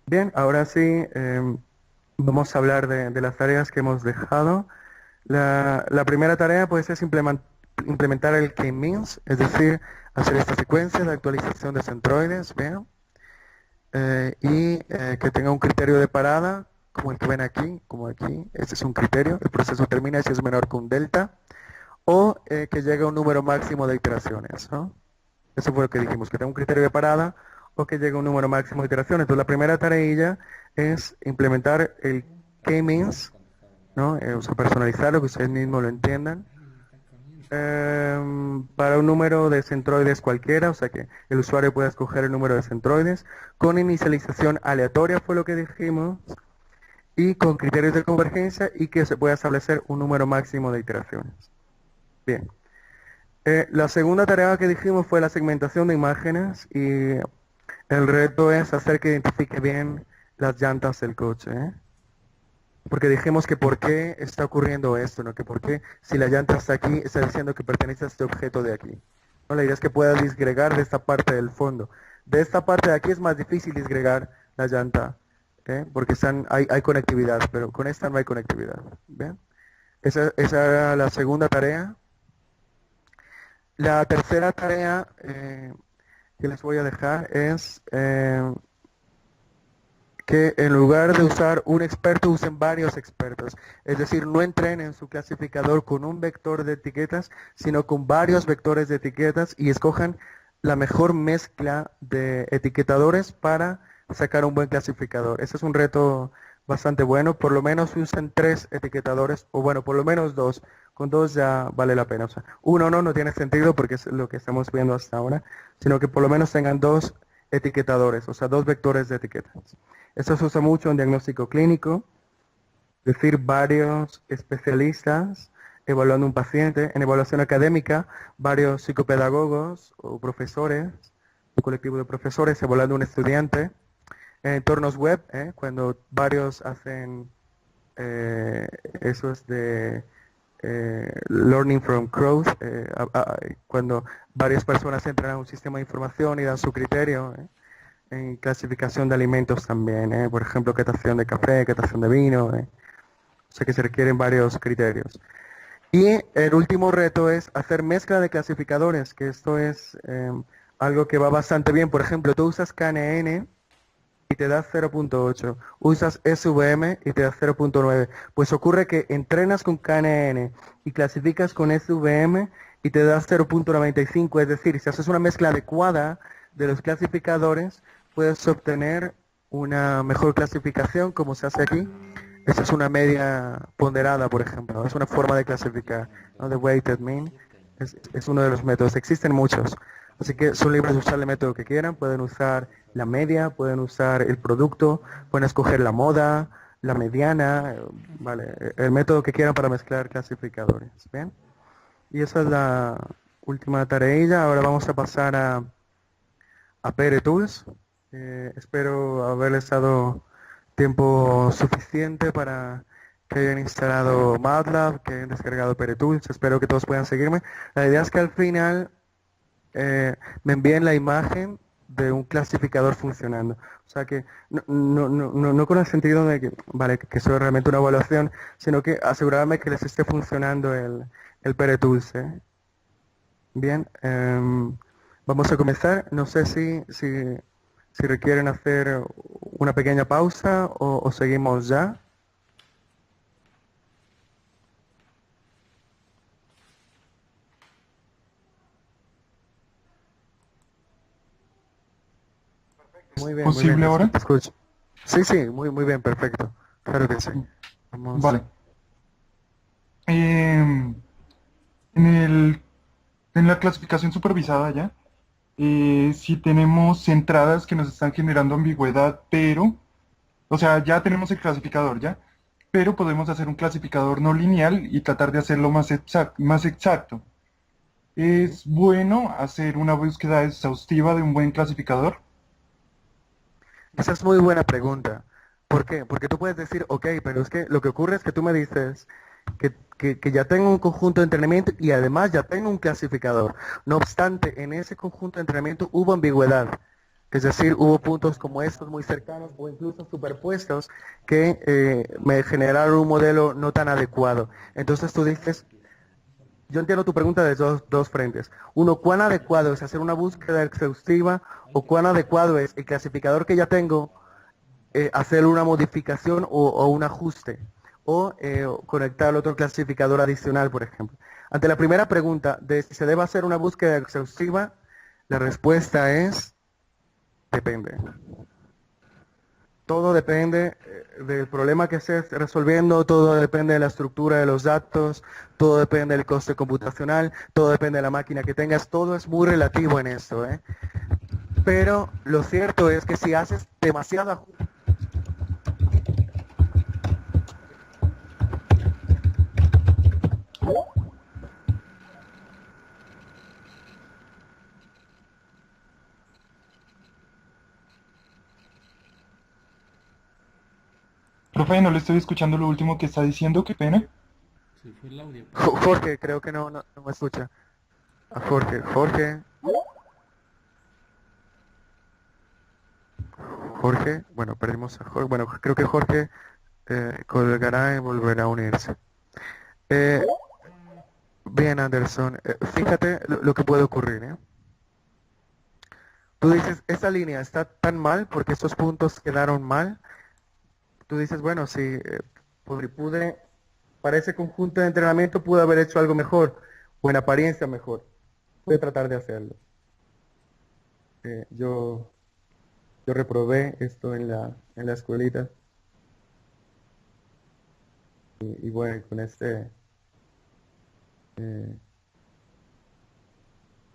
S1: Bien, ahora sí vamos a hablar de las tareas que hemos dejado. La primera tarea pues es implementar el k-means, es decir, hacer esta secuencia de actualización de centroides, ¿bien? Que tenga un criterio de parada, como el que ven aquí, como aquí, este es un criterio, el proceso termina si es menor que un delta, o que llegue a un número máximo de iteraciones, ¿no? Eso fue lo que dijimos, que tenga un criterio de parada o que llegue a un número máximo de iteraciones. Entonces la primera tareilla es implementar el k-means, ¿no? O sea, personalizarlo, que ustedes mismos lo entiendan. Para un número de centroides cualquiera, o sea que el usuario pueda escoger el número de centroides, con inicialización aleatoria fue lo que dijimos, y con criterios de convergencia y que se pueda establecer un número máximo de iteraciones. Bien. La segunda tarea que dijimos fue la segmentación de imágenes y el reto es hacer que identifique bien las llantas del coche, ¿eh? Porque dijimos que por qué está ocurriendo esto, ¿no? Que por qué si la llanta está aquí, está diciendo que pertenece a este objeto de aquí. ¿No? La idea es que pueda disgregar de esta parte del fondo. De esta parte de aquí es más difícil disgregar la llanta, ¿eh? Porque hay conectividad, pero con esta no hay conectividad. ¿Bien? Esa era la segunda tarea. La tercera tarea que les voy a dejar es que en lugar de usar un experto, usen varios expertos. Es decir, no entrenen su clasificador con un vector de etiquetas, sino con varios vectores de etiquetas y escojan la mejor mezcla de etiquetadores para sacar un buen clasificador. Ese es un reto bastante bueno. Por lo menos usen 3 etiquetadores, o bueno, por lo menos 2. Con 2 ya vale la pena. O sea, uno no tiene sentido porque es lo que estamos viendo hasta ahora, sino que por lo menos tengan 2 etiquetadores, o sea, 2 vectores de etiquetas. Esto se usa mucho en diagnóstico clínico, es decir, varios especialistas evaluando un paciente. En evaluación académica, varios psicopedagogos o profesores, un colectivo de profesores evaluando un estudiante. En entornos web, cuando varios hacen eso es de learning from crowd, cuando varias personas entran a un sistema de información y dan su criterio. En clasificación de alimentos también, por ejemplo, catación de café, catación de vino, o sea que se requieren varios criterios. Y el último reto es hacer mezcla de clasificadores, que esto es algo que va bastante bien. Por ejemplo, tú usas KNN y te da 0.8, usas SVM y te da 0.9. Pues ocurre que entrenas con KNN y clasificas con SVM y te da 0.95, es decir, si haces una mezcla adecuada de los clasificadores, puedes obtener una mejor clasificación como se hace aquí. Esta es una media ponderada, por ejemplo, es una forma de clasificar, ¿no? De weighted mean, es uno de los métodos, existen muchos. Así que son libres de usar el método que quieran, pueden usar la media, pueden usar el producto, pueden escoger la moda, la mediana, vale, el método que quieran para mezclar clasificadores, ¿bien? Y esa es la última tareilla. Ahora vamos a pasar a PR Tools. Espero haberles dado tiempo suficiente para que hayan instalado MATLAB, que hayan descargado PereTools. Espero que todos puedan seguirme. La idea es que al final me envíen la imagen de un clasificador funcionando. O sea que no con el sentido de que, vale, que eso es realmente una evaluación, sino que asegurarme que les esté funcionando el PereTools. Bien, vamos a comenzar. No sé si requieren hacer una pequeña pausa o seguimos ya. Muy bien,
S2: ¿Posible ahora?
S1: te escucho. Sí, sí, muy bien, perfecto. Claro que sí. Vamos.
S2: Vale. Em, en en la clasificación supervisada ya, si tenemos entradas que nos están generando ambigüedad, pero, o sea, ya tenemos el clasificador ya, pero podemos hacer un clasificador no lineal y tratar de hacerlo más exacto. ¿Es bueno hacer una búsqueda exhaustiva de un buen clasificador?
S1: Esa es muy buena pregunta. ¿Por qué? Porque tú puedes decir, ok, pero es que lo que ocurre es que tú me dices que ya tengo un conjunto de entrenamiento y además ya tengo un clasificador. No obstante, en ese conjunto de entrenamiento hubo ambigüedad. Es decir, hubo puntos como estos muy cercanos o incluso superpuestos que me generaron un modelo no tan adecuado. Entonces tú dices, yo entiendo tu pregunta de dos frentes. Uno, ¿cuán adecuado es hacer una búsqueda exhaustiva o cuán adecuado es el clasificador que ya tengo, hacer una modificación o un ajuste? O conectar otro clasificador adicional, por ejemplo. Ante la primera pregunta de si se debe hacer una búsqueda exhaustiva, la respuesta es depende. Todo depende del problema que estés resolviendo, todo depende de la estructura de los datos, todo depende del coste computacional, todo depende de la máquina que tengas, todo es muy relativo en esto, ¿eh? Pero lo cierto es que si haces demasiado ajuste,
S2: Profe, no le estoy escuchando lo último que está diciendo, qué pena.
S3: Se fue el audio, profe.
S1: Jorge, creo que no me escucha. A Jorge, bueno, perdimos a Jorge, bueno, creo que Jorge colgará y volverá a unirse. Eh, bien, Anderson, fíjate lo que puede ocurrir, ¿eh? Tú dices, esta línea está tan mal porque estos puntos quedaron mal. Tú dices, bueno, si para ese conjunto de entrenamiento pude haber hecho algo mejor o en apariencia mejor. Voy a tratar de hacerlo. Eh, yo, yo reprobé esto en la escuelita y bueno, con este eh,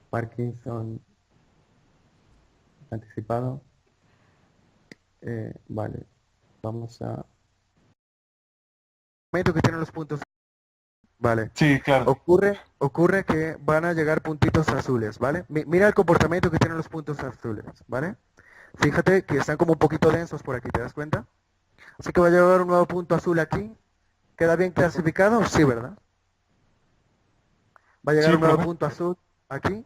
S1: Parkinson anticipado, vale, vamos a... que tienen los puntos. Vale.
S2: Sí, claro.
S1: Ocurre que van a llegar puntitos azules, ¿vale? Mira el comportamiento que tienen los puntos azules, ¿vale? Fíjate que están como un poquito densos por aquí, ¿te das cuenta? Así que va a llegar un nuevo punto azul aquí. ¿Queda bien clasificado? Sí, ¿verdad? Va a llegar
S2: Sí,
S1: un nuevo
S2: profe.
S1: punto azul aquí.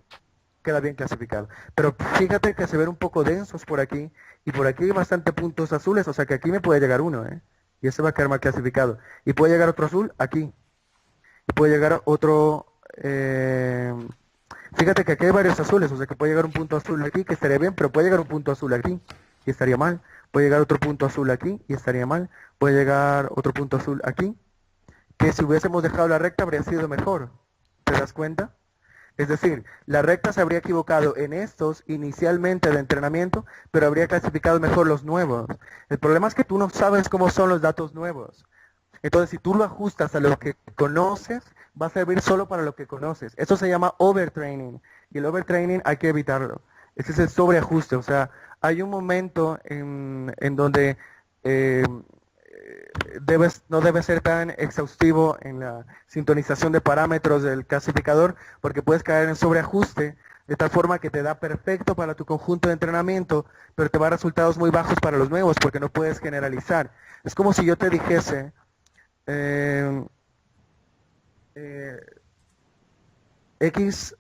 S1: Queda bien clasificado. Pero fíjate que se ven un poco densos por aquí. Y por aquí hay bastante puntos azules. O sea que aquí me puede llegar uno, ¿eh? Y ese va a quedar mal clasificado. Y puede llegar otro azul aquí. Y puede llegar otro... fíjate que aquí hay varios azules, o sea que puede llegar un punto azul aquí que estaría bien, pero puede llegar un punto azul aquí y estaría mal. Puede llegar otro punto azul aquí y estaría mal. Puede llegar otro punto azul aquí, que si hubiésemos dejado la recta habría sido mejor. ¿Te das cuenta? Es decir, la recta se habría equivocado en estos inicialmente de entrenamiento, pero habría clasificado mejor los nuevos. El problema es que tú no sabes cómo son los datos nuevos. Entonces, si tú lo ajustas a lo que conoces, va a servir solo para lo que conoces. Eso se llama overtraining. Y el overtraining hay que evitarlo. Ese es el sobreajuste. O sea, hay un momento en donde eh, no debe ser tan exhaustivo en la sintonización de parámetros del clasificador, porque puedes caer en sobreajuste de tal forma que te da perfecto para tu conjunto de entrenamiento, pero te va a resultados muy bajos para los nuevos, porque no puedes generalizar. Es como si yo te dijese, eh, eh, x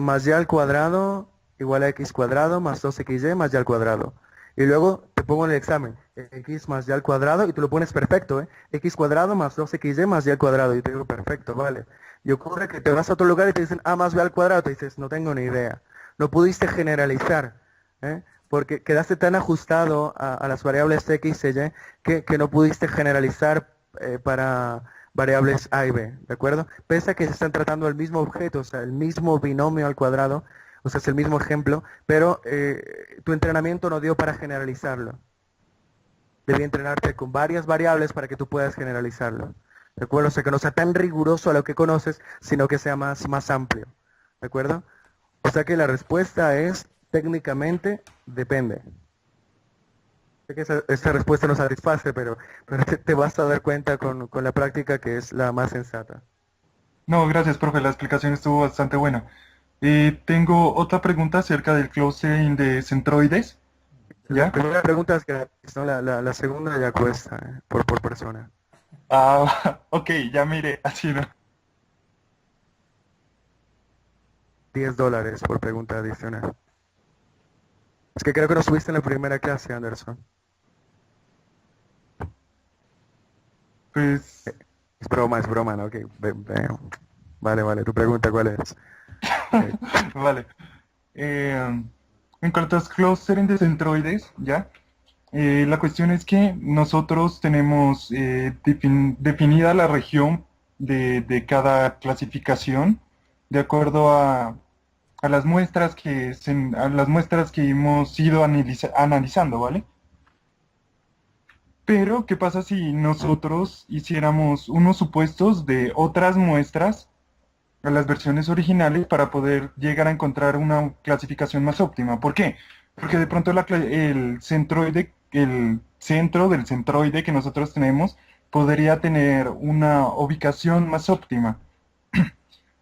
S1: más y al cuadrado igual a x cuadrado más 2xy más y al cuadrado. Y luego te pongo en el examen, x más y al cuadrado, y tú lo pones perfecto, ¿eh? X cuadrado más 2xy más y al cuadrado. Y te digo, perfecto, vale. Y ocurre que te vas a otro lugar y te dicen a más b al cuadrado, te dices, no tengo ni idea. No pudiste generalizar, ¿eh? Porque quedaste tan ajustado a las variables x y y que no pudiste generalizar para variables a y b, ¿de acuerdo? Pese a que se están tratando el mismo objeto, o sea, el mismo binomio al cuadrado, o sea, es el mismo ejemplo, pero tu entrenamiento no dio para generalizarlo. Debí entrenarte con varias variables para que tú puedas generalizarlo. ¿De acuerdo? O sea, que no sea tan riguroso a lo que conoces, sino que sea más amplio. ¿De acuerdo? O sea que la respuesta es, técnicamente, depende. Sé que esa respuesta no satisface, pero te vas a dar cuenta con la práctica que es la más sensata.
S2: No, gracias, profe, la explicación estuvo bastante buena. Tengo otra pregunta acerca del closing de centroides,
S1: La
S2: ¿ya?
S1: primera pregunta es gratis, ¿no? La segunda ya cuesta, por persona.
S2: Ah, ok, ya mire, así no.
S1: $10 por pregunta adicional. Es que creo que lo subiste en la primera clase, Anderson.
S2: Pues,
S1: Es broma, ¿no? Ok, vale, vale, tu pregunta, ¿cuál es? Ok.
S2: vale. En cuanto a clustering de centroides, ¿ya? La cuestión es que nosotros tenemos definida la región de cada clasificación de acuerdo a las muestras a las muestras que hemos ido analizando, ¿vale? Pero, ¿qué pasa si nosotros hiciéramos unos supuestos de otras muestras a las versiones originales para poder llegar a encontrar una clasificación más óptima? ¿Por qué? Porque de pronto el centroide, el centro del centroide que nosotros tenemos podría tener una ubicación más óptima,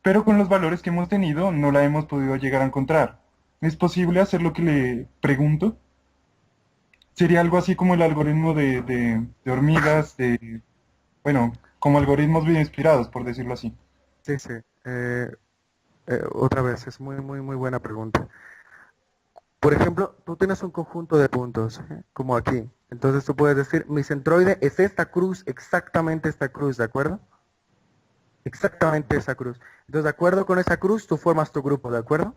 S2: pero con los valores que hemos tenido no la hemos podido llegar a encontrar. ¿Es posible hacer lo que le pregunto? Sería algo así como el algoritmo de hormigas, bueno, como algoritmos bien inspirados, por decirlo así.
S1: Sí, sí. Otra vez, es muy buena pregunta. Por ejemplo, tú tienes un conjunto de puntos, como aquí. Entonces tú puedes decir, mi centroide es esta cruz, exactamente esta cruz, ¿de acuerdo? Exactamente esa cruz. Entonces, de acuerdo con esa cruz, tú formas tu grupo, ¿de acuerdo?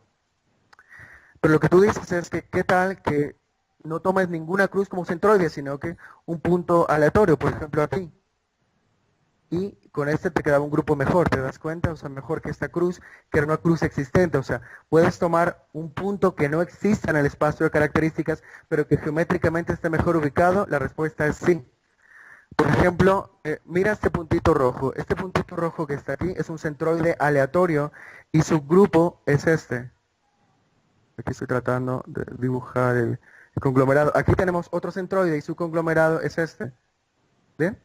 S1: Pero lo que tú dices es que, ¿qué tal que no tomes ninguna cruz como centroide, sino que un punto aleatorio, por ejemplo aquí? Y con este te quedaba un grupo mejor, ¿te das cuenta? O sea, mejor que esta cruz, que era una cruz existente. O sea, puedes tomar un punto que no exista en el espacio de características, pero que geométricamente esté mejor ubicado. La respuesta es sí. Por ejemplo, mira este puntito rojo. Este puntito rojo que está aquí es un centroide aleatorio y su grupo es este. Aquí estoy tratando de dibujar el conglomerado. Aquí tenemos otro centroide y su conglomerado es este. ¿Bien?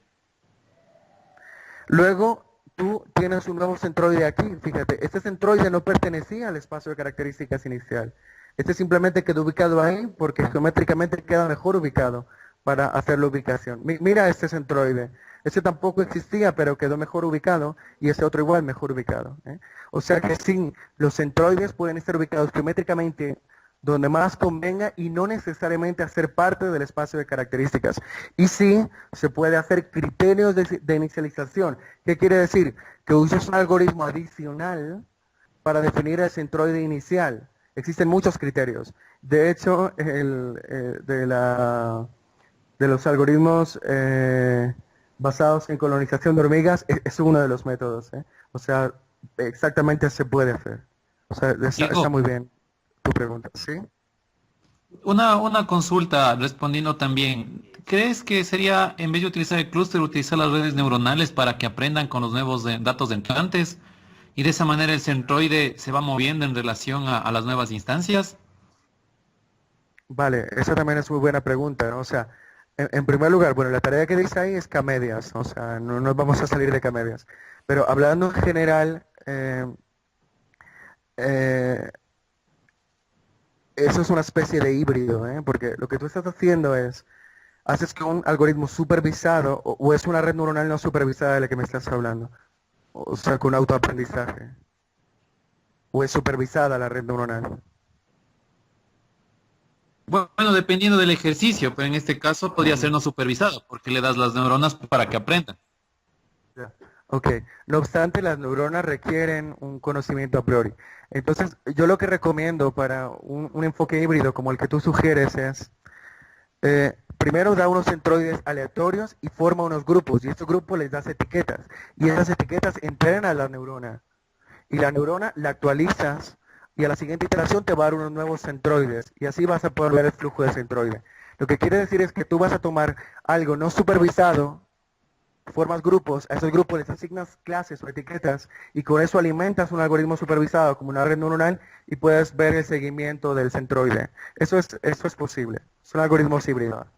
S1: Luego tú tienes un nuevo centroide aquí, fíjate, este centroide no pertenecía al espacio de características inicial. Este simplemente quedó ubicado ahí porque geométricamente queda mejor ubicado para hacer la ubicación. Mira este centroide, este tampoco existía pero quedó mejor ubicado y este otro igual mejor ubicado. O sea que sí, los centroides pueden estar ubicados geométricamente donde más convenga y no necesariamente hacer parte del espacio de características. Y sí, se puede hacer criterios de inicialización. ¿Qué quiere decir? Que uses un algoritmo adicional para definir el centroide inicial. Existen muchos criterios. De hecho, de los algoritmos basados en colonización de hormigas es uno de los métodos. O sea, exactamente se puede hacer. O sea, está
S3: Diego,
S1: muy bien tu pregunta. ¿Sí?
S3: una consulta respondiendo también. ¿Crees que sería, en vez de utilizar el clúster, utilizar las redes neuronales para que aprendan con los nuevos datos entrantes? Y de esa manera el centroide se va moviendo en relación a las nuevas instancias.
S1: Vale, esa también es muy buena pregunta, ¿no? O sea, en primer lugar, bueno, la tarea que dice ahí es camedias, o sea, no nos vamos a salir de camedias. Pero hablando en general, eh, eso es una especie de híbrido, ¿eh? Porque lo que tú estás haciendo es, haces que un algoritmo supervisado, o es una red neuronal no supervisada de la que me estás hablando, o sea, con autoaprendizaje, o es supervisada la red neuronal.
S3: Bueno, dependiendo del ejercicio, pero en este caso podría ser no supervisado, porque le das las neuronas para que aprendan.
S1: Ya. Ok, no obstante, las neuronas requieren un conocimiento a priori. Entonces, yo lo que recomiendo para un enfoque híbrido como el que tú sugieres es, primero da unos centroides aleatorios y forma unos grupos, y estos grupos les das etiquetas, y esas etiquetas entrenan a la neurona, y la neurona la actualizas, y a la siguiente iteración te va a dar unos nuevos centroides, y así vas a poder ver el flujo de centroide. Lo que quiere decir es que tú vas a tomar algo no supervisado, formas grupos, a esos grupos les asignas clases o etiquetas y con eso alimentas un algoritmo supervisado como una red neuronal y puedes ver el seguimiento del centroide. Eso es posible. Son algoritmos híbridos.